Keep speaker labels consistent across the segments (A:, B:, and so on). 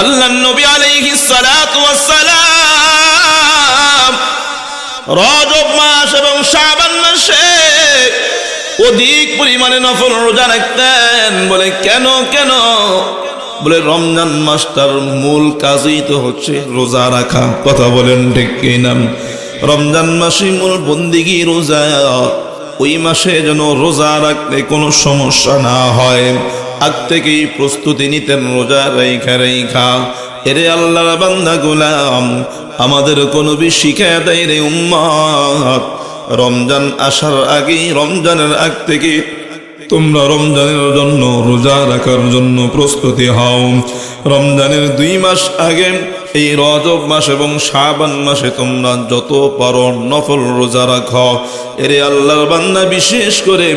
A: আল্লাহর নবী আলাইহিস সালাতু ওয়াস সালাম রজব মাস এবং শাবান মাসে অধিক পরিমাণে নফল রোজা রাখতেন। বলে কেন কেন? বলে রমজান মাসটার মূল কাজই তো হচ্ছে রোজা রাখা। কথা বলেন ঠিক কিনা? রমজান মাসে মূল বন্দিগি রোজা। ওই মাসে যেন রোজা রাখলে কোনো সমস্যা না হয়, আগ থেকেই প্রস্তুতি নিতেন রোজা রেখা রেখা। এরে আল্লাহর বান্দা গোলাম, আমাদের কোনো শিখায় দেয় রে উম্মত, রমজান আসার আগেই, রমজানের আগ থেকে তোমরা রমজানের জন্য রোজা রাখার জন্য প্রস্তুতি হও। রমজানের 2 মাস আগে এই রজব মাস এবং শাবান মাসে তোমরা যত পারো নফল রোজা রাখো। এরে আল্লাহর বান্দা, বিশেষ করে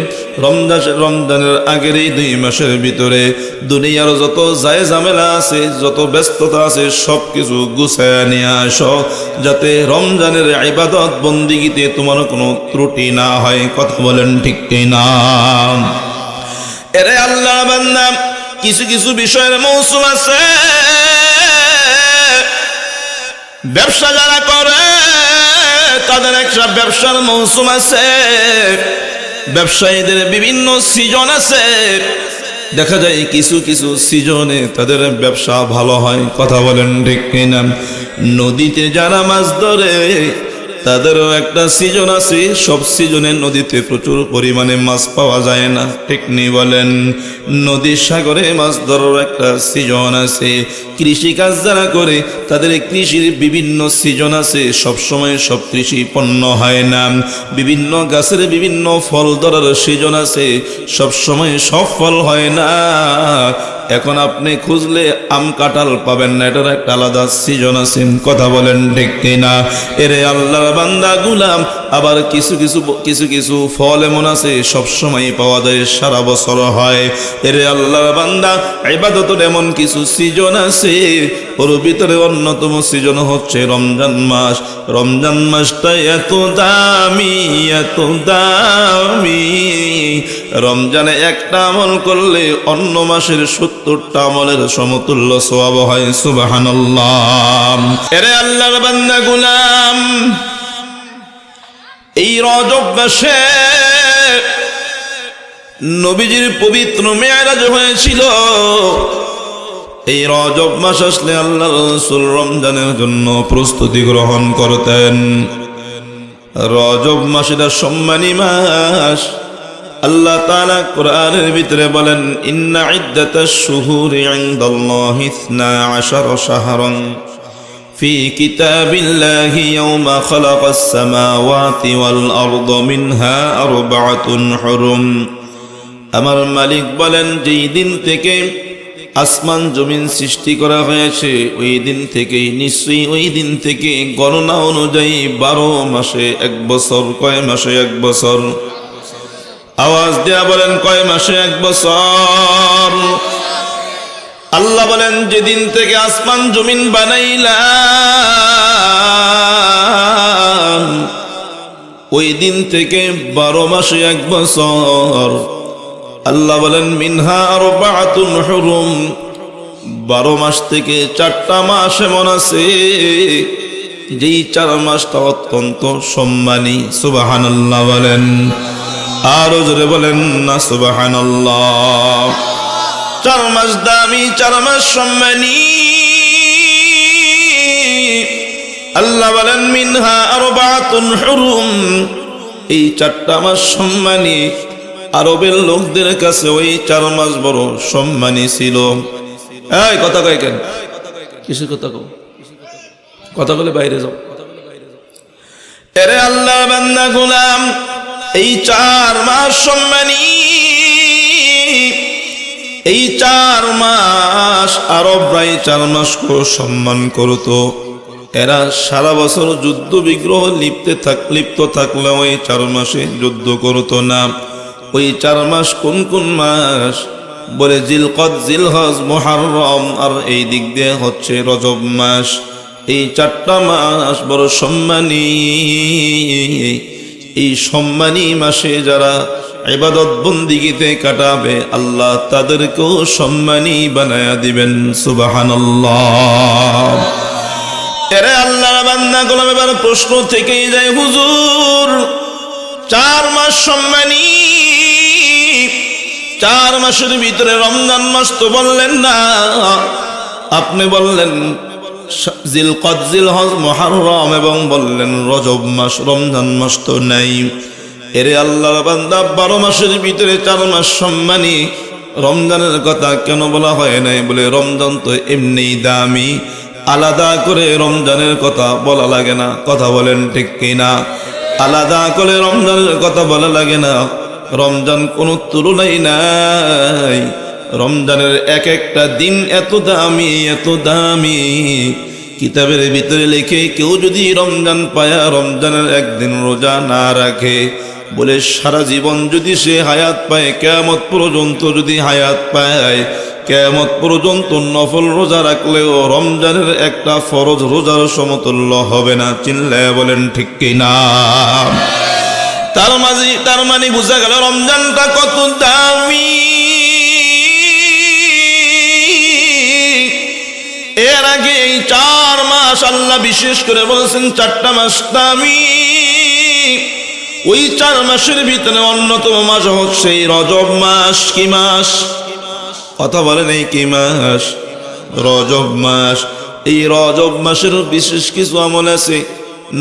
A: রমজানের আগের এই 2 মাসের ভিতরে দুনিয়ার যত যায় ঝামেলা আছে, যত ব্যস্ততা আছে, সব কিছু গুছায় নিয়ে আসো, যাতে রমজানের ইবাদত বন্দিগিতে তোমার কোনো ত্রুটি না হয়। কথা বলেন ঠিক কিনা? এরে আল্লাহর বান্দা, কিছু কিছু বিষয়ের মৌসুম আছে। ব্যবসা যারা করে তাদের একটা ব্যবসার মৌসুম আছে। ব্যবসায়ীদের বিভিন্ন সিজন আছে। দেখা যায় কিছু কিছু সিজনে তাদের ব্যবসা ভালো হয়। কথা বলেন ঠিক কিনা? নদীতে যারা মাছ ধরে তাদেরও একটা সিজন আছে। সব সিজনে নদীতে প্রচুর পরিমাণে মাছ পাওয়া যায় না, ঠিক নেই বলেন? নদীর সাগরে মাছ ধরার একটা সিজন আছে। কৃষিকাজ যারা করে তাদের কৃষির বিভিন্ন সিজন আছে। সব সময় সব কৃষি পণ্য হয় না। বিভিন্ন গাছের বিভিন্ন ফল ধরার সিজন আছে। সব সময় সব ফল হয় না। এখন আপনি খুঁজলে আম কাঁঠাল পাবেন না, এটার একটা আলাদা সিজন আছে। কথা বলেন ঠিক কিনা? এরে আল্লাহর বান্দা গুলাম, আবার কিছু কিছু ফল এমন আছে সব সময় পাওয়া যায়, সারা বছর হয়। এরে আল্লাহর বান্দা, ইবাদতের এমন কিছু সিজন আছে। ওর ভিতরে অন্যতম সিজন হচ্ছে রমজান মাস। রমজান মাসটা এত দামি, এত দামি। রমজানে একটা আমল করলে অন্য মাসের 70টা আমলের সমতুল্য সওয়াব হয়। সুবহানাল্লাহ। এরে আল্লাহর বান্দা গুলাম, এই রজব মাসে নবীজির পবিত্র মেরাজ হয়েছিল। এই রজব মাস আসলে আল্লাহর রাসূল রমজানের জন্য প্রস্তুতি গ্রহণ করতেন। রজব মাসটা সম্মানী মাস। আল্লাহ তাআলা কোরআনের ভিতরে বলেন, ইন্না ইদ্দাতাশ শুহুরি ইনদাল্লাহি 12 শাহরান ফি কিতাবিল্লাহি ইয়াওমা খালাকাস সামাওয়াতি ওয়াল আরদা মিনহা আরবাআতুন হুরুম। আমার মালিক বলেন, যেই দিন থেকে আসমান জমিন সৃষ্টি করা হয়েছে ওই দিন থেকেই, নিশ্চয়ই ওই দিন থেকে গণনা অনুযায়ী 12 মাসে 1 বছর। কয় মাসে 1 বছর? আওয়াজ দেয়া বলেন, কয় মাসে 1 বছর? আল্লাহ বলেন, যেদিন থেকে আসমান জমিন বানাইলাম ওই দিন থেকে 12 মাসে 1 বছর। আল্লাহ বলেন, মিনহা আরবাআতুন হুরুম, 12 মাস থেকে 4টা মাস এমন আছে যেই 4 মাসটা অত্যন্ত সম্মানী। সুবহানাল্লাহ বলেন, আরো জোরে বলেন না সুবহানাল্লাহ। 4 মাস দামি, 4 মাস সম্মানী। আল্লাহ বলেন, মিনহা আরবাআতুন হুরুম, এই 4টা মাস সম্মানী। আরবের লোকদের কাছে ওই 4 মাস বড় সম্মানী ছিল। এই কথা কয় কেন? কিসের কথা কও? কথা বলে বাইরে যাও। এরে আল্লাহ বান্দা গোলাম, এই 4 মাস সম্মানী। এই 4 মাস আরবরাই 4 মাস সম্মান করতো। এরা সারা বছর যুদ্ধ বিগ্রহ লিপ্ত থাকলেও ওই 4 মাসে যুদ্ধ করতো না। ওই 4 মাস কোন কোন মাস? বলে জিলকদ, জিলহজ, মুহররম, আর এই দিক দিয়ে হচ্ছে রজব মাস। এই 4টা মাস বড় সম্মানী। এই সম্মানী মাসে যারা ইবাদত বন্দিগিতে কাটাবে, আল্লাহ তাদেরকেও সম্মানী বানায়া দিবেন। সুবহানাল্লাহ। এরে আল্লাহর বান্দা গোলাম, এবার প্রশ্ন থেকেই যায়, হুজুর 4 মাস সম্মানী, 4 মাসের ভিতরে রমজান মাস তো বললেন না, আপনি বললেন জিলকদ, জিলহজ, মুহররম এবং বললেন রজব মাস, রমজান মাস তো নাই। এরে আল্লাহর বান্দা 12 মাসের ভিতরে 4 মাস সম্মানী, রমজানের কথা কেন বলা হয় নাই? বলে রমজান তো এমনি দামি, আলাদা করে রমজানের কথা বলা লাগে না। কথা বলেন ঠিক কিনা? আলাদা করে রমজানের কথা বলা লাগে না। রমজান কোনো তুলনাই নাই। রমজানের এক একটা দিন এত দামি, এত দামি। কিতাবের ভিতরে লেখে, কেউ যদি রমজান পায়া রমজানের একদিন রোজা না রাখে, বলে সারা জীবন যদি সে হায়াত পায়, কিয়ামত পর্যন্ত যদি হায়াত পায়, কিয়ামত পর্যন্ত নফল রোজা রাখলেও রমজানের একটা ফরজ রোজার সমতুল্য হবে না। চিল্লায়া বলেন ঠিক কিনা? তার মানে বোঝা গেল রমজানটা কত দামি। এর আগে এই 4 মাস আল্লাহ বিশেষ করে বলছেন 4টা মাস দামি। ওই 4 মাসের ভিতরে অন্যতম মাস হচ্ছে এই রজব মাস। কি মাস? কথা বলেন, এই কি মাস? রজব মাস। এই রজব মাসের বিশেষ কিছু আমল আছে।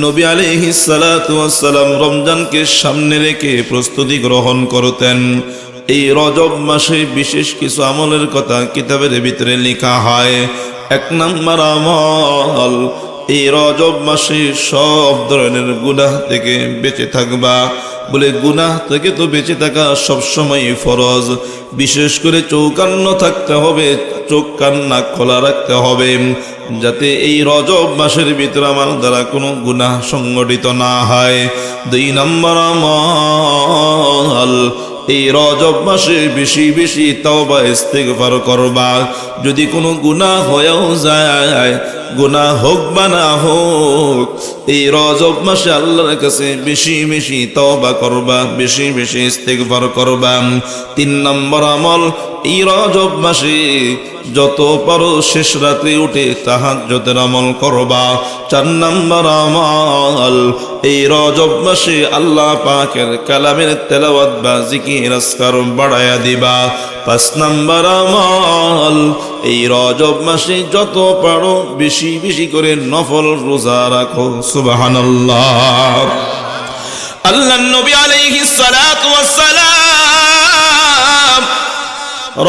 A: নবী আলাইহিস সালাতু ওয়াস সালাম রমজানকে সামনে রেখে প্রস্তুতি গ্রহণ করতেন। এই রজব মাসে বিশেষ কিছু আমলের কথা কিতাবের ভিতরে লেখা হয়। 1 নম্বর আমল, এই রজব মাসে সব ধরনের গুনাহ থেকে বেঁচে থাকবা। বলে গুনাহ থেকে তো বেঁচে থাকা সবসময় ফরজ। বিশেষ করে চৌকান্ন থাকতে হবে, চোখ কান নাক খোলা রাখতে হবে, যাতে এই রজব মাসের ভিতরে আমার দ্বারা কোনো গুনাহ সংগঠিত না হয়। 2 নম্বর আমল, এই রজব মাসে বেশি বেশি তওবা ইস্তিগফার করবা। যদি কোনো গুনাহ হয়েও যায়, গুনাহ হোক বা না হোক, এই রজব মাসে আল্লাহর কাছে বেশি বেশি তওবা করবা, বেশি বেশি ইস্তিগফার করবা। 3 নম্বর আমল, এই রজব মাসে যত পারো শেষ রাতে উঠে তাহাজ্জুদের আমল করবা। 4 নম্বর আমল, এই রজব মাসে আল্লাহ পাকের কালামের তেলাওয়াত বা জিকির আজকার বাড়ায়া দিবা। 5 নম্বর আমল, এই রজব মাসে যত পারো বেশি বেশি করে নফল রোজা রাখো। সুবহানাল্লাহ। আল্লাহর নবী আলাইহিস সালাতু ওয়াস সালাম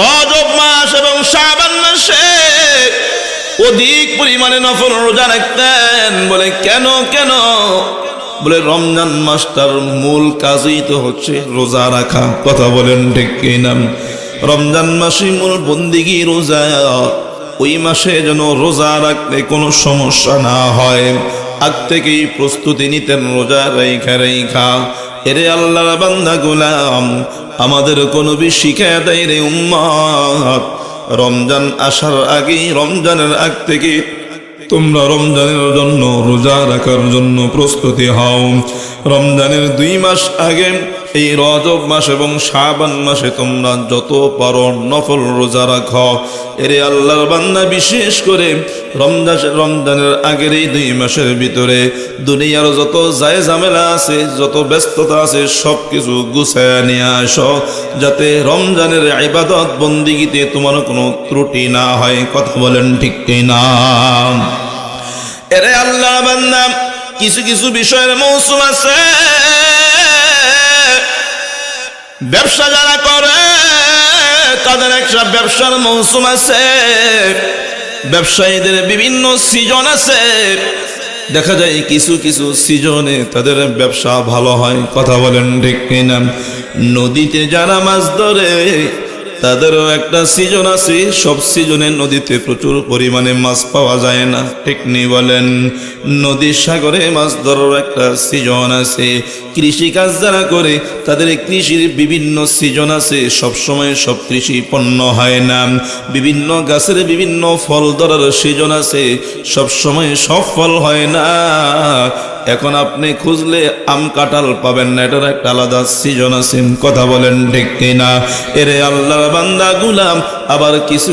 A: রজব মাস এবং শাবান মাসে অধিক পরিমাণে নফল রোজা রাখতেন। বলে কেন? বলে রমজান মাসটার মূল কাজই তো হচ্ছে রোজা রাখা। কথা বলেন ঠিক কিনা? রমজান মাসে মূল বন্দিগি রোজা। ওই মাসে যেন রোজা রাখলে কোনো সমস্যা না হয়, আগ থেকেই প্রস্তুতি নিতেন রোজা রাইখা। এরে আল্লাহর বান্দা গোলাম, আমাদের কোনো শিখায়া দেয় রে উম্মত, রমজান আসার আগেই, রমজানের আগ থেকে তোমরা রমজানের জন্য রোজা রাখার জন্য প্রস্তুতি হও। রমজানের 2 মাস আগে এই রজব মাস এবং শাবান মাসে তোমরা যত পারো নফল রোজা রাখো। এরে আল্লাহর বান্দা, বিশেষ করে রমজানের আগের এই 2 মাসের ভিতরে দুনিয়ার যত ঝামেলা আছে, যত ব্যস্ততা আছে, সব কিছু গুছায়া নিয়ে আসো, যাতে রমজানের ইবাদত বন্দিগিতে তোমার কোনো ত্রুটি না হয়। কথা বলেন ঠিক কিনা? এরে আল্লাহর বান্দা, কিছু কিছু বিষয়ের মৌসুম আছে। ব্যবসা যারা করে তাদের একটা ব্যবসার মৌসুম আছে। ব্যবসায়ীদের বিভিন্ন সিজন আছে। দেখা যায় কিছু কিছু সিজনে তাদের ব্যবসা ভালো হয়। কথা বলেন ঠিক কিনা? নদীতে যারা মাছ ধরে তাদেরও একটা সিজন আছে। সব সিজনে নদীতে প্রচুর পরিমাণে মাছ পাওয়া যায় না, ঠিক নেই বলেন? নদীর সাগরে মাছ ধরার একটা সিজন আছে। কৃষিকাজ যারা করে তাদের কৃষির বিভিন্ন সিজন আছে। সব সময় সব কৃষি পণ্য হয় না। বিভিন্ন গাছের বিভিন্ন ফল ধরার সিজন আছে। সব সময় সব ফল হয় না। এখন আপনি খুঁজলে আম কাঁঠাল পাবেন না, এটার একটা আলাদা সিজন আছে। কথা বলেন ঠিক কিনা? এরে আল্লাহর বান্দা গুলাম, আবার কিছু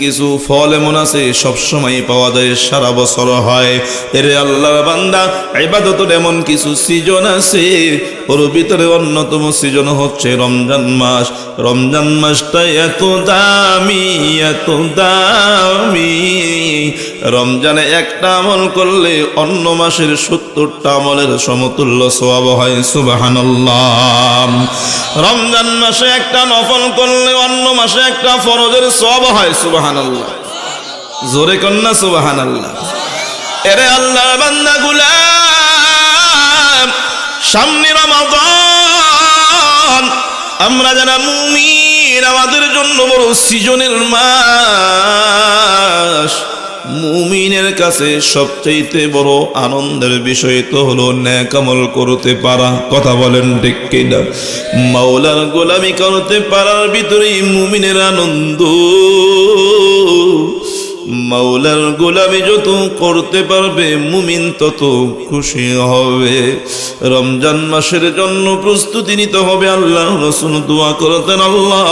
A: কিছু ফল এমন আছে সবসময় পাওয়া যায়, সারা বছর হয়। এরে আল্লাহর বান্দা, ইবাদতের এমন কিছু সিজন আছে, ওর ভিতরে অন্যতম সিজন হচ্ছে রমজান মাস। রমজান মাসটা এত দামি, এত দামি। রমজানে একটা আমল করলে অন্য মাসের 70টা আমলের সমতুল্য সওয়াব হয়। সুবহানাল্লাহ। রমজান মাসে একটা নফল করলে অন্য মাসে একটা ফরজের সওয়াব হয়। সুবহানাল্লাহ। জোরে কন্না সুবহানাল্লাহ। এরে আল্লাহর বান্দা গুলাম, সামনে রমাদান, আমরা যারা মুমিন আমাদের জন্য বড় সিজনের মাস। মুমিনের কাছে সবচেয়ে বড় আনন্দের বিষয় তো হলো নেক আমল করতে পারা। কথা বলেন ঠিক কিনা? মাওলার গোলামি করতে পারার ভিতরেই মুমিনের আনন্দ। মাওলার গোলামি যত করতে পারবে মুমিন তত খুশি হবে। রমজান মাসের জন্য প্রস্তুতি নিতে হবে। আল্লাহ রাসূল দোয়া করতেন, আল্লাহ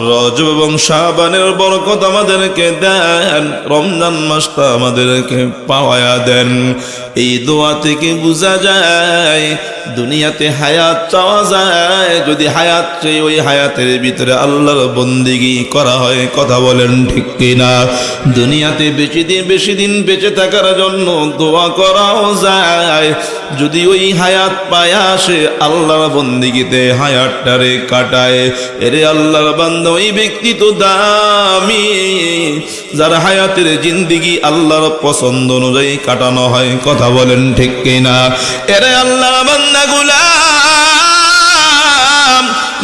A: রজব এবং শাবানের বরকত আমাদেরকে দেন, রমজান মাসটা আমাদেরকে পাওয়ায়া দেন। এই দোয়া থেকে বোঝা যায় দুনিয়াতে হায়াত চাওয়া যায়, যদি হায়াত চাই ওই হায়াতের ভিতরে আল্লাহর বন্দেগী করা হয়। কথা বলেন ঠিক কিনা? দুনিয়াতে বেশি দিন বেঁচে থাকার জন্য দোয়া করাও যায়, যদি ওই হায়াত পায় আসে আল্লাহর বন্দেগীতে হায়াতটারে কাটায়। এরে আল্লাহর বান্দা, ওই ব্যক্তি তো দামি যার হায়াতের জিন্দেগি আল্লাহর পছন্দ অনুযায়ী কাটানো হয়। কথা বলেন ঠিক কিনা? এরে আল্লাহর বান্দা গুলাম,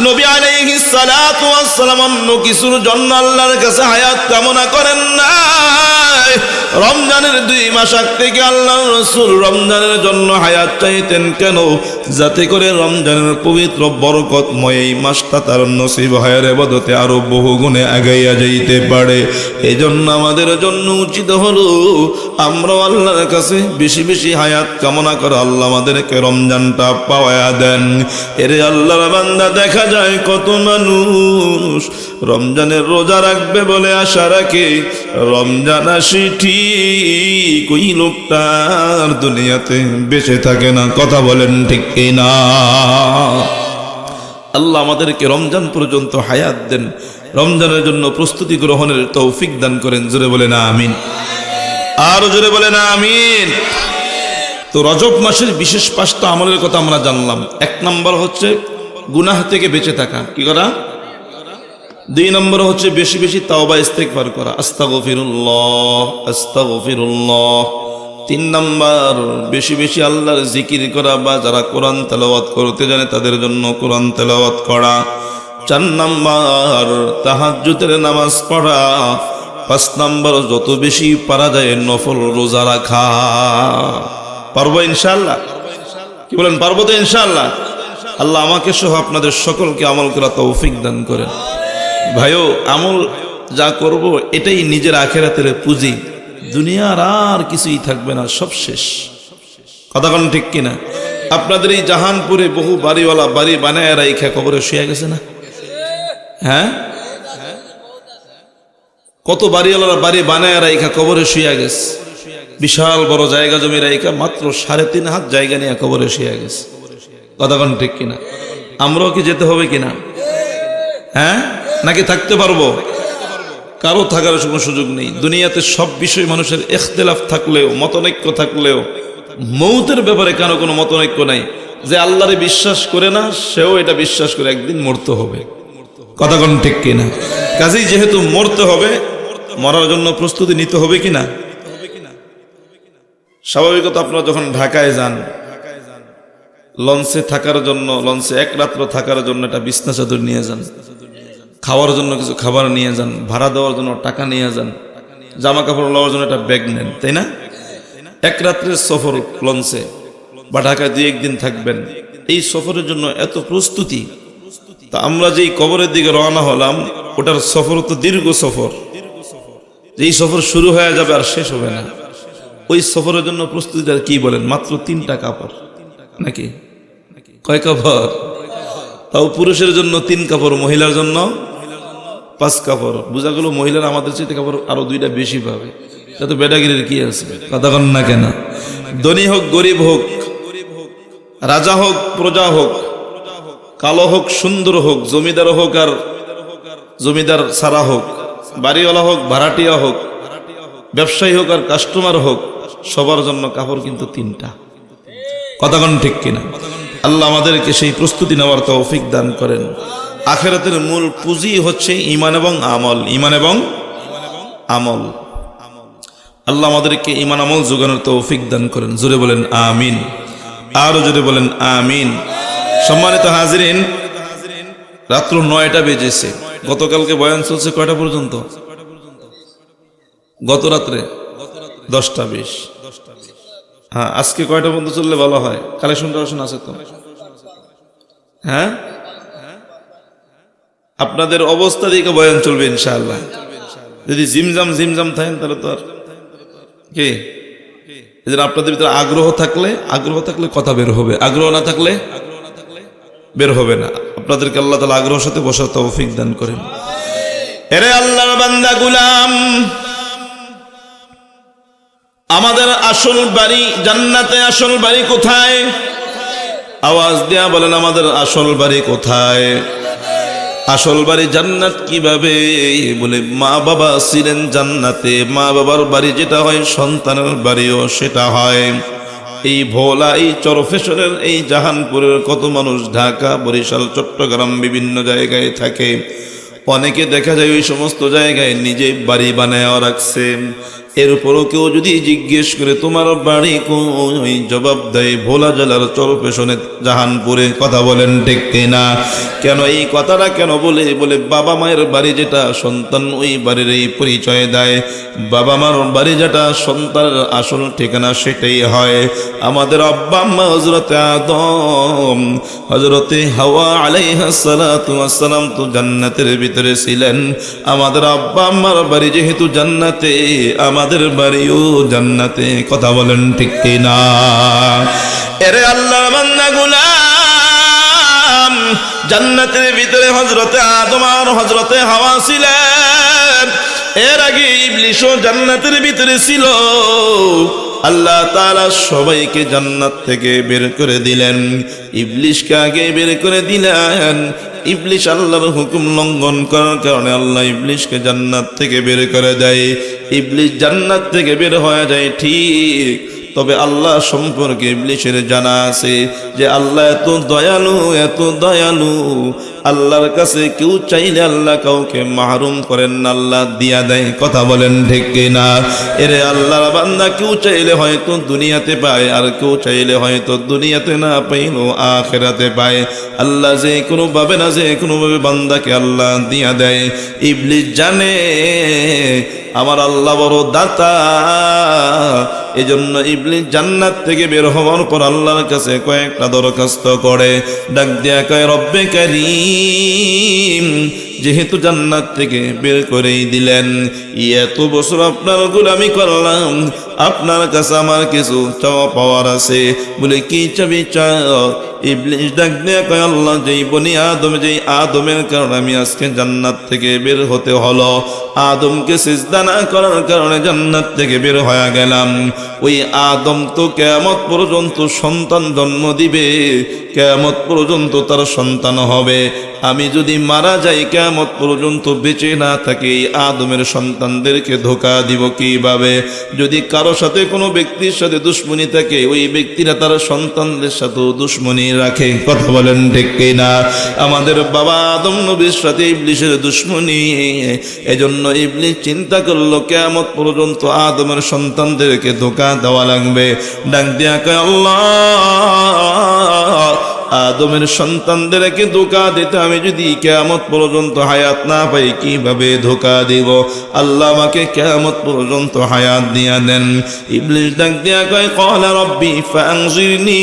A: নবী আলাইহিস সালাতু ওয়াস সালাম অন্য কিছুর জন্য আল্লাহর কাছে হায়াত কামনা করেন না। রমজানের 2 মাস আগ থেকে আল্লাহর রাসূল রমজানের জন্য হায়াত চাইতেন। কেন? যাতে করে রমজানের পবিত্র বরকতময় এই মাসটা তার নসিব হয়, ইবাদতে আরো বহু গুণে আগাইয়া যাইতে পারে। এই জন্য আমাদের জন্য উচিত হলো আমরা আল্লাহর কাছে বেশি হায়াত কামনা করে আল্লাহ আমাদেরকে রমজানটা পাওয়া দেন। এরে আল্লাহর বান্দা, দেখা যায় কত মানুষ রমজানের রোজা রাখবে বলে আশা রাখে, রমজান আসি ঠিক ওই লোকটার দুনিয়াতে বেঁচে থাকে না। কথা বলেন ঠিক কিনা? আল্লাহ আমাদেরকে রমজান পর্যন্ত হায়াত দেন, রমজানের জন্য প্রস্তুতি গ্রহণের তৌফিক দান করেন। জোরে বলেন আমিন। আর জোরে বলেন আমিন। তো রজব মাসের বিশেষ 5টা আমলের কথা আমরা জানলাম। 1 নম্বর হচ্ছে গুনাহ থেকে বেঁচে থাকা। কি করা? 2 নম্বর হচ্ছে বেশি তাওবা ইস্তেগফার করা, আস্তাগফিরুল্লাহ আস্তাগফিরুল্লাহ। 3 নম্বর বেশি আল্লাহর জিকির করা, বা যারা কোরআন তেলাওয়াত করতে জানে তাদের জন্য কোরআন তেলাওয়াত করা। 4 নম্বর তাহাজ্জুদের নামাজ পড়া। 5 নম্বর যত বেশি পারা যায় নফল রোজা রাখা। পারবো ইনশাআল্লাহ? কি বলেন, পারবো তো ইনশাআল্লাহ? আল্লাহ আমাকে সহ আপনাদের সকলকে আমল করা তৌফিক দান করেন। ভাইও, আমল যা করব এটাই নিজের আখিরাতের পুঁজি। দুনিয়ার আর কিছুই থাকবে না, সব শেষ। কথা কোন ঠিক কিনা? আপনাদের এই জাহানপুরে বহু বাড়িওয়ালা বাড়ি বানায় রাইখা কবরে শুয়ে গেছে না? হ্যাঁ, কত বাড়িওয়ালারা বাড়ি বানায় রাইখা কবরে শুয়ে গেছে। বিশাল বড় জায়গা জমি রাইখা মাত্র 3.5 হাত জায়গা নিয়ে কবরে শুয়ে গেছে। কথা কোন ঠিক কিনা? আমরাও কি যেতে হবে কিনা? হ্যাঁ, নাকি থাকতে পারবো? কারো থাকার কোনো সুযোগ নেই। দুনিয়াতে সব বিষয় মানুষের ইখতিলাফ থাকলেও, মতনৈক্য থাকলেও, মৌতের ব্যাপারে কেন কোনো মতনৈক্য নাই। যে আল্লাহরে বিশ্বাস করে না সেও এটা বিশ্বাস করে একদিন মরতে হবে। কথা কোন ঠিক কিনা? কাজেই যেহেতু মরতে হবে, মরার জন্য প্রস্তুতি নিতে হবে কিনা? স্বাভাবিকত আপনারা যখন ঢাকায় যান, লঞ্চে থাকার জন্য, লঞ্চে 1 রাত্র থাকার জন্য একটা বিছনা চাদর নিয়ে যান, খাওয়ার জন্য কিছু খাবার নিয়ে যান, ভাড়া দেওয়ার জন্য টাকা নিয়ে যান, জামা কাপড় নেওয়ার জন্য একটা ব্যাগ নেন, তাই না? 1 রাত্রের সফর লঞ্চে বা ঢাকায় 2-1 দিন থাকবেন, এই সফরের জন্য এত প্রস্তুতি। তা আমরা যেই কবরের দিকে রওনা হলাম, ওটার সফর তো দীর্ঘ সফর, যেই সফর শুরু হয়ে যাবে আর শেষ হবে না। ওই সফরের জন্য প্রস্তুতিটা কি বলেন? মাত্র 3টা কাপড় নাকি? কয় কাপড়? তাও পুরুষের জন্য 3 কাপড়, মহিলার জন্য 5 কাপড়। বোঝা গেল মহিলারা আমাদের চাইতে কাপড় আরো 2টা বেশি পাবে। তাতে বেটাগিরির কি আছে? কথা কন না কেন? ধনী হোক গরিব হোক, রাজা হোক প্রজা হোক, কালো হোক সুন্দর হোক, জমিদার হোক আর জমিদার সারা হোক, বাড়িওয়ালা হোক ভাড়াটিয়া হোক, ব্যবসায়ী হোক আর কাস্টমার হোক, সবার জন্য কাপড় কিন্তু 3টা। কথা কন ঠিক কিনা? আল্লাহ আমাদেরকে সেই প্রস্তুতি নেওয়ার তৌফিক দান করেন। আখিরাতের মূল পুঁজি হচ্ছে ঈমান এবং আমল। ঈমান এবং আমল। আল্লাহ আমাদেরকে ঈমান আমল যোগানোর তৌফিক দান করেন। জোরে বলেন আমিন, আরো জোরে বলেন আমিন। সম্মানিত হাজিরিন, রাত্র 9টা বেজেছে। গতকালকে বয়ান চলছে কয়টা পর্যন্ত? গত রাত্রে 10টা 20। হ্যাঁ, আজকে কয়টা পর্যন্ত চললে ভালো হয়? কালেকশন আছে তো? হ্যাঁ, আপনাদের অবস্থা দিকে বয়ান চলবে ইনশাআল্লাহ। যদি জিমজাম থাকেন তাহলে তো আর কি, এজন্য আপনাদের ভিতরে আগ্রহ থাকলে কথা বের হবে, আগ্রহ না থাকলে বের হবে না। আপনাদেরকে আল্লাহ তাআলা আগ্রহের সাথে বসার তৌফিক দান করেন। এরে আল্লাহর বান্দা গুলাম, আমাদের আসল বাড়ি জান্নাতে। আসল বাড়ি কোথায়? আওয়াজ দেয়া বলেন, আমাদের আসল বাড়ি কোথায়? আসল বাড়ি জান্নাত কিভাবে? বলে মা বাবা ছিলেন জান্নাতে, মা বাবার বাড়ি যেটা হয় সন্তানের বাড়িও সেটা হয়। এই ভোলা, এই চরফেশনের, এই জাহানপুরের কত মানুষ ঢাকা, বরিশাল, চট্টগ্রাম বিভিন্ন জায়গায় থাকে। অনেকে দেখা যায় ওই সমস্ত জায়গায় নিজে বাড়ি বানায় রাখছে। এরপরও কেউ যদি জিজ্ঞেস করে তোমার বাড়ি কই, জবাব দেয় ভোলা জেলার চরফেশনে জাহানপুরে। কথা বলেন ঠিক কিনা? কেন এই কথাটা কেন বলে? বলে বাবা মায়ের বাড়ি যেটা সন্তান ওই বাড়ির এই পরিচয় দেয়। বাবা মার বাড়ি যেটা সন্তানের আসল ঠিকানা সেটাই হয়। আমাদের আব্বা আম্মা হযরতে আদম, হযরতে হাওয়া আলাইহিস সালাতু ওয়াস সালাম তো জান্নাতের ভিতরে ছিলেন। আমাদের আব্বা আম্মার বাড়ি যেহেতু জান্নাতে, আমাদের বাড়িও জান্নাতে। কথা বলেন ঠিক কিনা? এরে আল্লাহর বান্দা গোলাম, জান্নাতের ভিতরে হযরতে আদম আর হযরতে হাওয়া ছিলেন। এর আগে ইবলিসও জান্নাতের ভিতরে ছিল। আল্লাহ তাআলা সবাইকে জান্নাত থেকে বের করে দিলেন, ইবলিসকে আগে বের করে দিলেন। ইবলিস আল্লাহর হুকুম লঙ্ঘন করার কারণে আল্লাহ ইবলিসকে জান্নাত থেকে বের করে দেয়। ইবলিস জান্নাত থেকে বের হয়ে যায় ঠিক, তবে আল্লাহ সম্পর্কে ইবলিসের জানা আছে যে আল্লাহ এত দয়ালু, এত দয়ালু। আল্লাহর কাছে কেউ চাইলে আল্লাহ কাউকে মাহরুম করেন না, আল্লাহ দিয়া দেয়। কথা বলেন ঠিক কিনা? এরে আল্লাহর বান্দা, কেউ চাইলে হয়তো দুনিয়াতে পায়, আর কেউ চাইলে হয়তো দুনিয়াতে না পাইলেও আখিরাতে পায়। আল্লাহ যে কোনো ভাবে না যে কোনো ভাবে বান্দাকে আল্লাহ দিয়া দেয়। ইবলিস জানে আমার আল্লাহ বড় দাতা, এজন্য ইবলিস জান্নাত থেকে বের হওয়ার পর আল্লাহর কাছে কয়েকটা দরখাস্ত করে। ডাক দিয়া কয়, রব্বে কারীম, যেহেতু জান্নাত থেকে বের করেই দিলেন, এত বছর আপনার গোলামি করলাম, আপনার কাছে আমার কিছু চাওয়া পাওয়ার আছে। বলে কি চাবি চাও? ইবলিস ডাক দিয়া কয়, আল্লাহ যেই বনি আদম, যেই আদমের কারণে আমি আজকে জান্নাত থেকে বের হতে হলো, আদমকে সিজদা না করার কারণে জান্নাত থেকে বের হয়ে গেলাম। ওই আদম তো কিয়ামত পর্যন্ত সন্তান জন্ম দিবে, কিয়ামত পর্যন্ত তার সন্তান হবে। আমি যদি মারা যাই, কিয়ামত পর্যন্ত বেঁচে না থাকি, আদমের সন্তানদেরকে ধোঁকা দিব কিভাবে? যদি কারো সাথে কোনো ব্যক্তির সাথে দুশ্মনী থাকে, ওই ব্যক্তিরা তার সন্তানদের সাথেও দুশ্মনী রাখে। কথা বলেন ঠিক কিনা? আমাদের বাবা আদম নবীর সাথে ইবলিসের দুশ্মনী। এজন্য ইবলিস চিন্তা করলো কিয়ামত পর্যন্ত আদমের সন্তানদেরকে ধোঁকা দেওয়া লাগবে। ডাক দিয়া কয়, আল্লাহ, আদমের সন্তানদেরকে ধোঁকা দিতে আমি যদি কিয়ামত পর্যন্ত হায়াত না পাই, কিভাবে ধোঁকা দিব? আল্লাহ আমাকে কিয়ামত পর্যন্ত হায়াত দিয়া দেন। ইবলিস ডাক দিয়া কয়, ক্বালা রাব্বি ফাআনজিরনি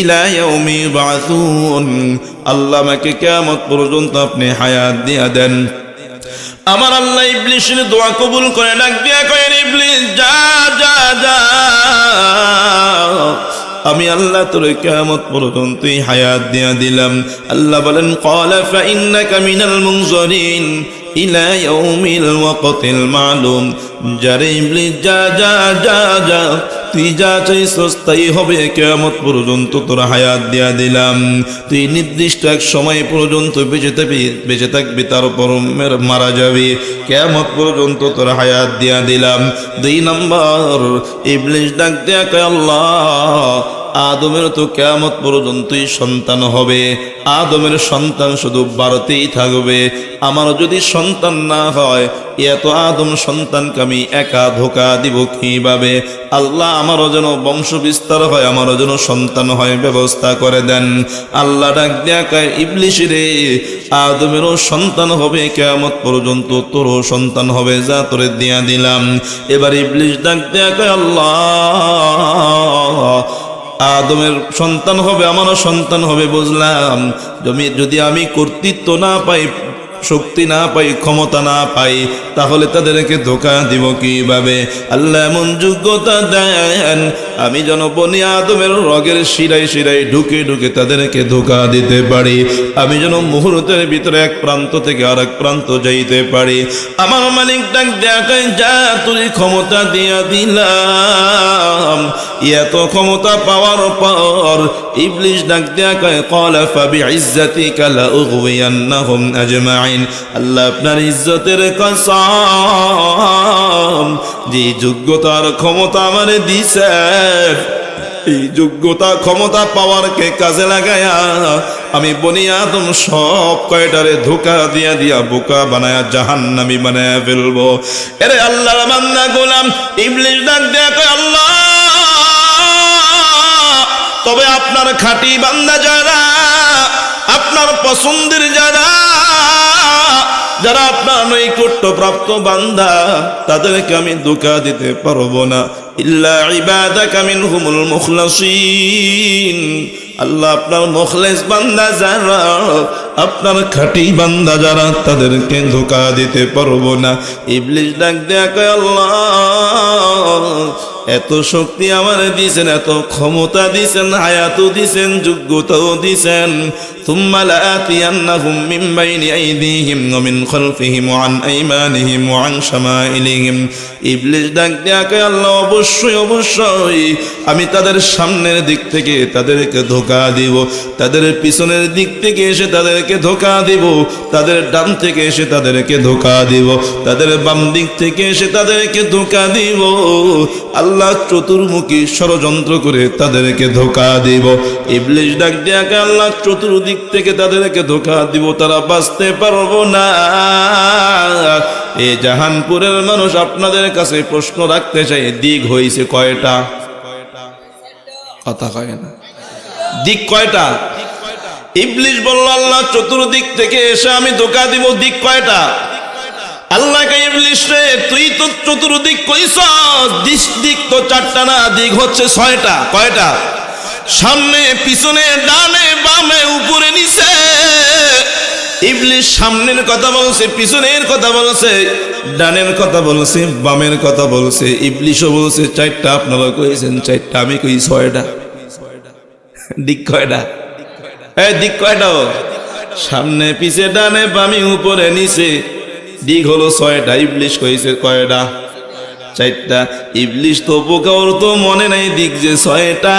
A: ইলা ইয়াউমি ইউবআসুন। আল্লাহ আমাকে কিয়ামত পর্যন্ত আপনি হায়াত দিয়া দেন। আমার আল্লাহ ইবলিসের দোয়া কবুল করে ডাক দিয়া কয়, ইবলিস যা যা যা, আমি আল্লাহ তোরে কিয়ামত পর্যন্তই হায়াত দিয়া দিলাম। আল্লাহ বলেন ক্বালা ফাইন্নাকা মিনাল মুনজারিন ইলা ইয়াউমিল ওয়াকতিল মালুম। যারে ইবলিস যা যা যা যা, তুই যা চাইছস তাই হবে, কিয়ামত পর্যন্ত তোর হায়াত দিয়া দিলাম। তুই নির্দিষ্ট এক সময় পর্যন্ত বেঁচে থাকবি, তারপর মারা যাবি, কিয়ামত পর্যন্ত তোর হায়াত দিয়া দিলাম। 2 নম্বর, ইবলিস ডাক দেয়া কয় আল্লাহ, আদমের তো কিয়ামত পর্যন্তই সন্তান হবে, আদমের সন্তান শুধু বাড়তেই থাকবে, আমার যদি সন্তান না হয় এত আদম সন্তানকে আমি একা ধোকা দিব কিভাবে? আল্লাহ আমারও যেন বংশ বিস্তার হয়, আমারও যেন সন্তান হয়, ব্যবস্থা করে দেন। আল্লাহ ডাক দেয়া কয় ইবলিস রে, আদমেরও সন্তান হবে, কিয়ামত পর্যন্ত তোরও সন্তান হবে, যা তোরে দিয়া দিলাম। এবার ইবলিস ডাক দেয়া কয় আল্লাহ, আদমের সন্তান হবে, আমারও সন্তান হবে বুঝলাম, যদি আমি কর্তৃত্ব না পাই, শক্তি না পাই, ক্ষমতা না পাই, তাহলে তাদেরকে ধোকা দিব কিভাবে? আল্লাহ এমন যোগ্যতা দেন আমি যেন বনি আদমের রগের শিরায় শিরায় ঢুকে ঢুকে তাদেরকে ধোকা দিতে পারি, আমি যেন মুহূর্তের ভিতরে এক প্রান্ত থেকে আর এক প্রান্ত যাইতে পারি। আমার মালিক ডাক দেখায় যা তুই ক্ষমতা দিয়া দিলাম। এত ক্ষমতা পাওয়ার পর ইবলিস ডাক দেয়া কয় ক্বালা ফাবিইজ্জাতিকা লাউগওয়িয়ান্নাহুম আজমাইন। আল্লাহ আপনার ইজ্জতের কসম, যে যোগ্যতার ক্ষমতা আমারে দিছেন, এই যোগ্যতা ক্ষমতা পাওয়ারকে কাজে লাগায়া আমি বনি আদম সব কয়টারে ধোকা দিয়া দিয়া বোকা বানায়া জাহান্নামী বানায়া ফেলবো। এরে আল্লাহর বান্দা গোলাম ইবলিস ডাক দেয়া কয় আল্লাহ, তবে আপনার খাঁটি বান্দা যারা, আপনার পছন্দের যারা, যারা আপনার নৈকট্য প্রাপ্ত বান্দা, তাদেরকে আমি ধোঁকা দিতে পারবো না। ইল্লা ইবাদাকা মিনহুমুল মুখলাসিন। আল্লাহ আপনার মুখলেস বান্দা যারা, আপনার খাঁটি বান্দা যারা, তাদেরকে ধোঁকা দিতে পারবো না। ইবলিস ডাক দেয়া কয় আল্লাহ, এত শক্তি আমার দিছেন, এত ক্ষমতা দিছেন, হায়াতও দিছেন, যোগ্যতাও দিছেন। থুম্মা লাআতিয়ান্নাহুম মিন বাইনি আইদিহিম ওয়া মিন খালফিহিম ওয়া আন আইমানিহিম ওয়া আন শামাইলিহিম। ইবলিস ডাক দেয়া কয় আল্লাহ অবশ্যই অবশ্যই আমি তাদের সামনের দিক থেকে তাদেরকে ধোঁকা দিব, তাদের পিছনের দিক থেকে এসে তাদেরকে ধোঁকা দিব, তাদের ডান থেকে এসে তাদেরকে ধোঁকা দিব, তাদের বাম দিক থেকে এসে তাদেরকে ধোঁকা দিব। আল্লাহ চতুর্মুখী ষড়যন্ত্র করে তাদেরকে ধোঁকা দিব। ইবলিস ডাক দেয়া কয় আল্লাহ চতুর্দিক থেকে তাদেরকে ধোঁকা দিব, তারা বাঁচতে পারবো না। এই জাহানপুরের মানুষ আপনাদের কাছে প্রশ্ন রাখতে চাই, দিক হয়েছে কয়টা? কথা কয় না, দিক কয়টা? ইবলিস বলল আল্লাহ চতুর্দিক থেকে এসে আমি ধোঁকা দিব, দিক কয়টা? আল্লাহ কে ইবলিস রে, তুই তো চতুর্দিক কইছস, দিক তো 4টা না, দিক হচ্ছে 6টা। কয়টা? সামনে, পিছনে, ডানে, বামে, উপরে, নিচে। ইবলিস সামনের কথা বলছে, পিছনের কথা বলছে, ডানের কথা বলছে, বামের কথা বলছে। ইবলিসও বলছে 4টা, আপনারা কইছেন 4টা, আমি কই 6টা। দিক কয়টা? দিক কয়টা? সামনে, পিছে, ডানে, বামে, উপরে, নিচে, দিক হলো 6টা। ইবলিস কইছে কয়টা? 4টা। ইবলিস তো বোকা, ওর তো মনে নাই দিক যে 6টা।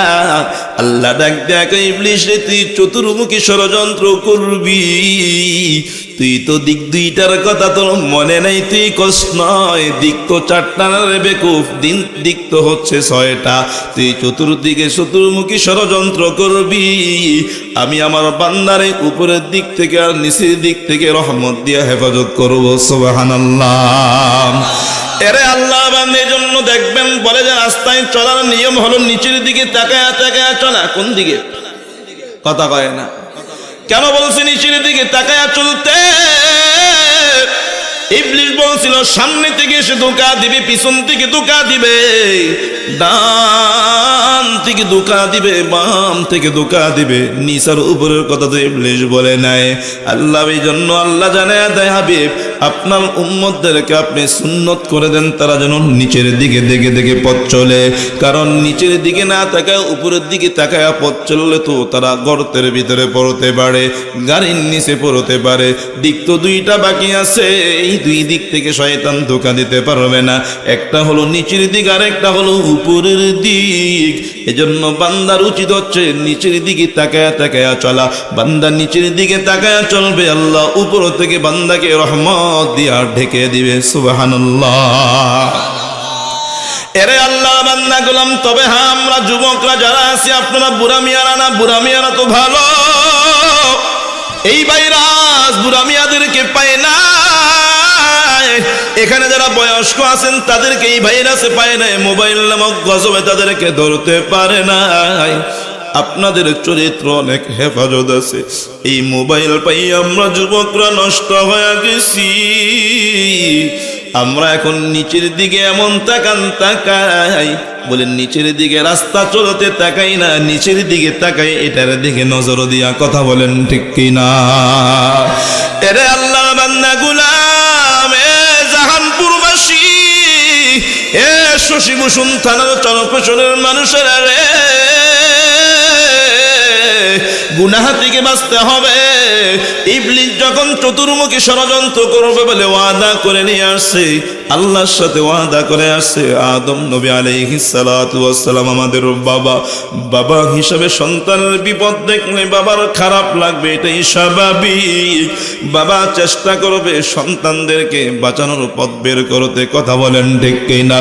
A: আল্লাহ ডাক দেখ ইবলিস রে, তুই চতুর্মুখী ষড়যন্ত্র করবি, তুই তো দিক 2টার কথা তোর মনে নাই, তুই কস নয়, দিক তো 4টা রে বেকুফ, দিক তো হচ্ছে 6টা। তুই চতুর্মুখী ষড়যন্ত্র করবি, আমি আমার বান্দারে উপরের দিক থেকে আর নিচের দিক থেকে রহমত দিয়া হেফাজত করবো। সুবহানাল্লাহ। এরে আল্লাহ বান্দার জন্য দেখবেন বলে যে রাস্তায় চলার নিয়ম হলো নিচের দিকে তাকায়া তাকায়া চলা। কোন দিকে? কথা কয় না। কেন বলছে নিচের দিকে তাকায়া চলতে? ইবলিস বলছিল সামনে থেকে এসে ধোঁকা দিবে, পিছন থেকে ধোঁকা দিবে, ডান ডান থেকে ধোঁকা দিবে, বাম থেকে ধোঁকা দিবে, নিচার উপরের কথা তো ইবলিস বলে নাই। আল্লাহ এই জন্য আল্লাহ জানায় দেয়, হাবিব আপনার উম্মতদেরকে আপনি সুন্নত করে দেন, তারা যেন নিচের দিকে দেখে দেখে পথ চলে। কারণ নিচের দিকে না তাকায় উপরের দিকে তাকায় পথ চললে তো তারা গর্তের ভিতরে পড়তে পারে, গাড়ির নিচে পড়তে পারে। দিক তো দুইটা বাকি আছে, এই দুই দিক থেকে শয়তান ধোঁকা দিতে পারবে না। একটা হলো নিচের দিক আর একটা হলো উপরের দিক। এজন্য বান্দার উচিত হচ্ছে নিচের দিকে তাকায়া তাকায়া চলা। বান্দা নিচের দিকে তাকায়া চলবে, আল্লাহ উপর থেকে বান্দাকে রহমত দিয়া ঢেকে দিবে। সুবহানাল্লাহ। এরে আল্লাহ বান্দা গোলাম, তবে হ্যাঁ আমরা যুবকরা যারা আছি, আপনারা বুড়া মিয়ারা না, বুড়া মিয়ারা তো ভালো, এই ভাইরাস বুড়া মিয়াদেরকে পায় না। এখানে যারা বয়স্ক আছেন তাদেরকে এই ভাইরাসে পায় না, মোবাইল নামক গজবে তাদেরকে ধরতে পারে না। আপনাদের চরিত্র অনেক হেফাজত আছে, এই মোবাইল পাই আমরা যুবকরা নষ্ট হয়ে গেছি। আমরা এখন নিচের দিকে এমন তাকাই, বলেন নিচের দিকে রাস্তা চলতে তাকাই না, নিচের দিকে তাকাই এটার দিকে নজর দিয়া কথা বলেন ঠিক কিনা? এরে আল্লাহ বান্দা গুলাম, এ জাহানপুরবাসী, এ শশীভূষণ থানার চরপেশনের মানুষেরা রে, গুনাহ থেকে বাঁচতে হবে। ইবলিস যখন চতুর্মুখী ষড়যন্ত্র করবে বলে ওয়াদা করে নিয়ে আসছে, আল্লাহর সাথে ওয়াদা করে আসছে। আদম নবী আলাইহিস সালাতু ওয়াস সালাম আমাদের বাবা হিসাবে সন্তানের বিপদ দেখলে বাবার খারাপ লাগবে, এটাই স্বাভাবিক। বাবা চেষ্টা করবে সন্তানদেরকে বাঁচানোর পথ বের করতে, কথা বলেন ঠিক কিনা?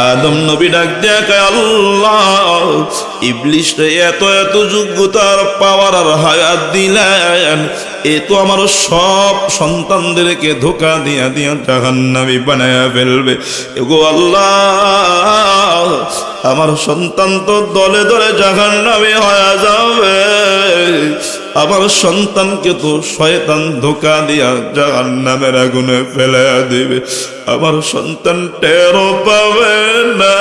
A: আদম নবী ডাক দেয়া কয়, আল্লাহ ইবলিসরে এত এত যোগ্যতার পাওয়ার আর হায়াত দিলেন, এ তো আমার সব সন্তানদেরকে ধোঁকা দিয়া দিয়া জাহান্নামী বানায়া ফেলবে। এগো আল্লাহ, আমার সন্তান তো দলে দলে জাহান্নামী হয়ে যাবে, আমার সন্তানকে তো শয়তান ধোঁকা দিয়া জাহান্নামের আগুনে ফেলে দিবে, আমার সন্তান টেরও পাবে না।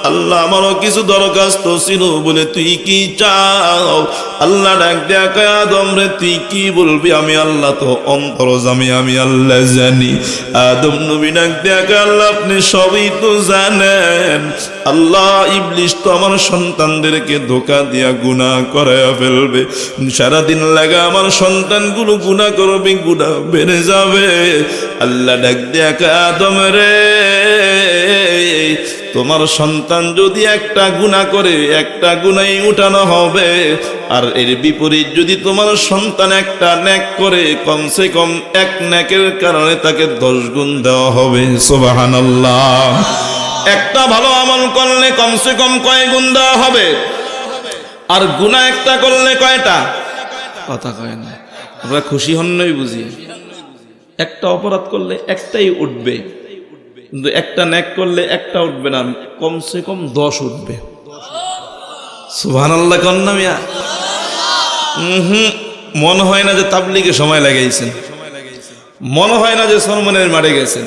A: আল্লাহ আমারও কিছু দরখাস্ত ছিল, বলে তুই কি চাও? আল্লাহ ডাক দেয়া কয়, আদম রে তুই কি বলবি? আমি আল্লাহ তো অন্তর্যামী, আমি আল্লাহ জানি। আদম নবী ডাক দেয়া কয়, আল্লাহ আপনি সবই তো জানেন। আল্লাহ ইবলিস তো আমার সন্তানদেরকে ধোঁকা দিয়া গুনাহ করে ফেলবে, সারাদিন লাগা আমার সন্তানগুলো গুনাহ করবে, গুনাহ বেড়ে যাবে। আল্লাহ ডাক দেয়া কয়, আদম রে তোমার সন্তান যদি একটা গুনাহ করে, একটা গুনাহই উঠানো হবে, আর এর বিপরীত যদি তোমার সন্তান একটা নেক করে, কমসে কম এক নেকের কারণে তাকে 10 গুণ দেওয়া হবে। সুবহানাল্লাহ। একটা ভালো আমল করলে কমসে কম কয় গুণ দেওয়া হবে? আর গুনাহ একটা করলে কয়টা? কথা কয় না, আমরা খুশি হন নাই বুঝি। একটা অপরাধ করলে একটাই উঠবে, কিন্তু একটা নেক করলে একটা উঠবে না, কমসে কম 10 উঠবে। সুবহানাল্লাহ কন্যা মিয়া। মনে হয় না যে তাবলীগে সময় লাগাইছেন, মনে হয় না যে সরমনের মাঠে গেছেন,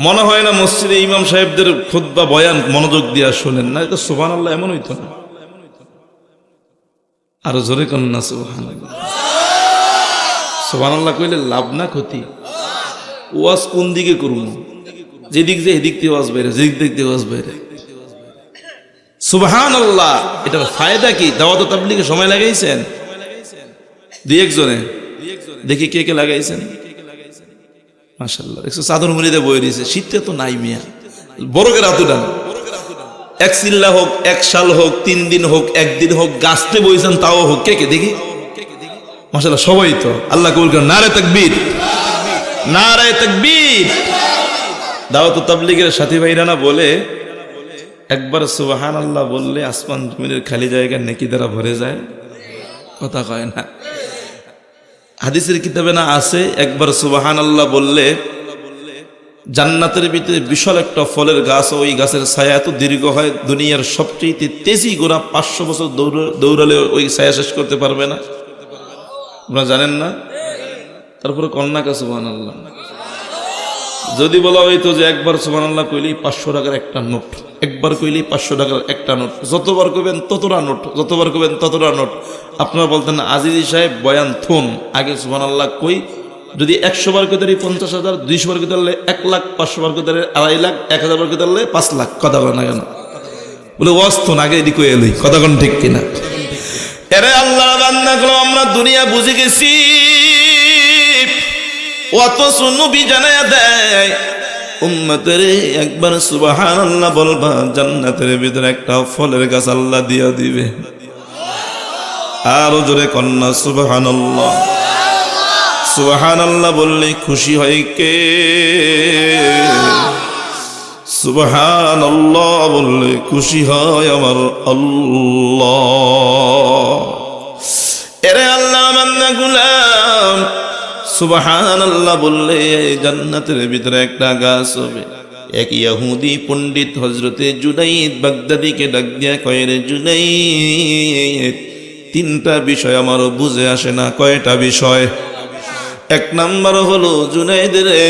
A: মনে হয় না মসজিদে ইমাম সাহেবদের খুতবা বয়ান মনোযোগ দিয়া শোনেন না। এটা সুবহানাল্লাহ এমন হইতো না। আরো জোরে কন্যা সুবহানাল্লাহ। সুবহানাল্লাহ কইলে লাভ না ক্ষতি? ওয়াজ কোন দিকে করুন? যেদিক যে এদিক দিয়ে ওয়াজ বাইরে, যেদিক দিক দিয়ে ওয়াজ বাইরে। সুবহানাল্লাহ। এটার ফায়দা কি? দাওয়াত ও তাবলীগে সময় লাগাইছেন? দুই একজনে দেখি কে কে লাগাইছেন। মাশাআল্লাহ। দেখছো চাদর মুড়িতে বই দিয়েছে, শীতে তো নাই মিয়া, বড় করে হাত উঠান। এক চিল্লা হোক, এক সাল হোক, 3 দিন হোক, 1 দিন হোক, গাছতে বইছেন তাও হোক, কে কে দেখি। মাশাআল্লাহ, সবাই তো। আল্লাহ কবুল করুন। নারে তাকবীর, নারে তাকবীর। দাওয়াত ও তাবলীগের সাথী ভাইরা না বলে, একবার সুবহানাল্লাহ বললে আসমান জমিনের খালি জায়গা নেকি দ্বারা ভরে যায়। কথা কয় না? হাদিসের কিতাবে না আছে, একবার সুবহানাল্লাহ বললে জান্নাতের ভিতরে বিশাল একটা ফলের গাছ, ওই গাছের ছায়া এত দীর্ঘ হয়, দুনিয়ার সবচেয়ে তেজি ঘোড়া 500 বছর দৌড়ালে ওই ছায়া শেষ করতে পারবে না। আপনারা জানেন না? তারপরে কন্যাকা সুবহানাল্লাহ। যদি বলা হইতো যে একবার সুবহানাল্লাহ কইলেই 500 টাকার একটা নোট, একবার কইলেই 500 টাকার একটা নোট, যতবার কইবেন ততটা নোট, যতবার কইবেন ততটা নোট, আপনারা বলতেন আজিজি সাহেব বয়ান থুন, আগে সুবহানাল্লাহ কই, যদি 100 বার কইতে 50,000, 200 বার কইতে 1 লাখ, 500 বার কইতে 2.5 লাখ, 1000 বার কইতে 5 লাখ, কথা বলে না কেন? বলে ওয়াস্তন আগে এদিকে এলই, কথা কোন ঠিক কিনা? এরে আল্লাহর বান্দাগুলো, আমরা দুনিয়া বুঝে গেছি, অথচ নবী জানায়া দেয় উম্মতের একবার সুবহানাল্লাহ বলবা, জান্নাতের ভিতরে একটা ফলের গাছ আল্লাহ দিয়া দিবে। আরো জোরে কন্যা সুবহানাল্লাহ। সুবহানাল্লাহ বললে খুশি হয় কে? সুবহানাল্লাহ বললে খুশি হয় আমার আল্লাহ। এরে আল্লাহ বান্দা গুলাম, সুবহানাল্লাহ বললে জান্নাতের ভিতরে একটা গাছ হবে। এক ইহুদি পণ্ডিত হযরতে জুনাইদ বাগদাদীকে ডাক দিয়া কয়, রে জুনাইদ, 3টা বিষয় আমারও বুঝে আসে না। কয়টা বিষয়? 1 নাম্বার হলো জুনাইদ রে,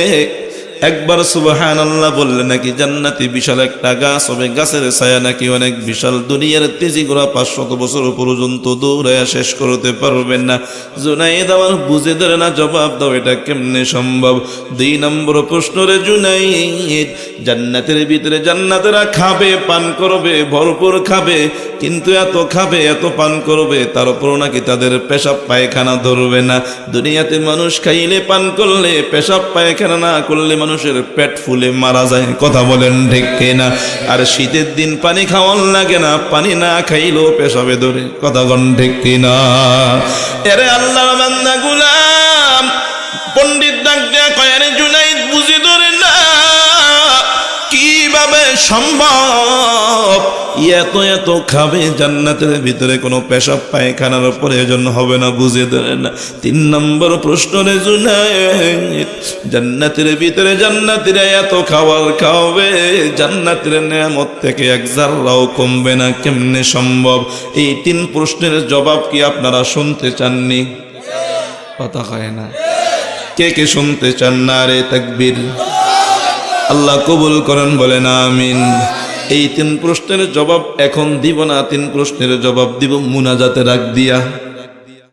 A: একবার সুবহানাল্লাহ বললে নাকি জান্নাতি বিশাল একটা গাছ হবে, গাছের ছায়া নাকি অনেক বিশাল, দুনিয়ার তেজি গোড়া 500 বছর পর্যন্ত দৌড়ায় শেষ করতে পারবেন না। জুনাইদ আমার বুঝে ধরে না, জবাব দাও এটা কেমনে সম্ভব? 2 নম্বর প্রশ্ন রে জুনাইদ, জান্নাতের ভিতরে জান্নাতেরা খাবে, পান করবে, ভরপুর খাবে, কিন্তু এত খাবে, এত পান করবে, তারপর নাকি তাদের পেশাব পায়খানা ধরবে না। দুনিয়াতে মানুষ খাইলে, পান করলে, পেশাব পায়খানা না করলে মানুষের পেট ফুলে মারা যায়, কথা বলেন ঠিক কিনা? আর শীতের দিন পানি খাওয়ান লাগে না, পানি না খাইলেও পেশাবে ধরে, কথা বলেন ঠিক কিনা? এরে আল্লাহর বান্দা গুলাম, পণ্ডিত ডাক দেয়া কয়, রে জুনাইদ বুঝি ধরে না, কিভাবে সম্ভব এত এত খাবে, জান্নাতের ভিতরে কোনো পেশাব পায়খানার প্রয়োজন হবে না, বুঝে ধরে না। 3 নম্বর প্রশ্ন রে জুনাইদ, জান্নাতের ভিতরে জান্নাতীরা এত খাবার খাওয়াবে, জান্নাতের নিয়ামত থেকে 1 জাররাও কমবে না, কেমনে সম্ভব? এই 3 প্রশ্নের জবাব কি আপনারা শুনতে চাননি? কথা হয় না। কে কে শুনতে চান? না রে তাকবীর। আল্লাহ কবুল করেন, বলেন আমিন। এই 3 প্রশ্নের জবাব এখন দিব না, 3 প্রশ্নের জবাব দিব মুনাজাতে রাখ দিয়া।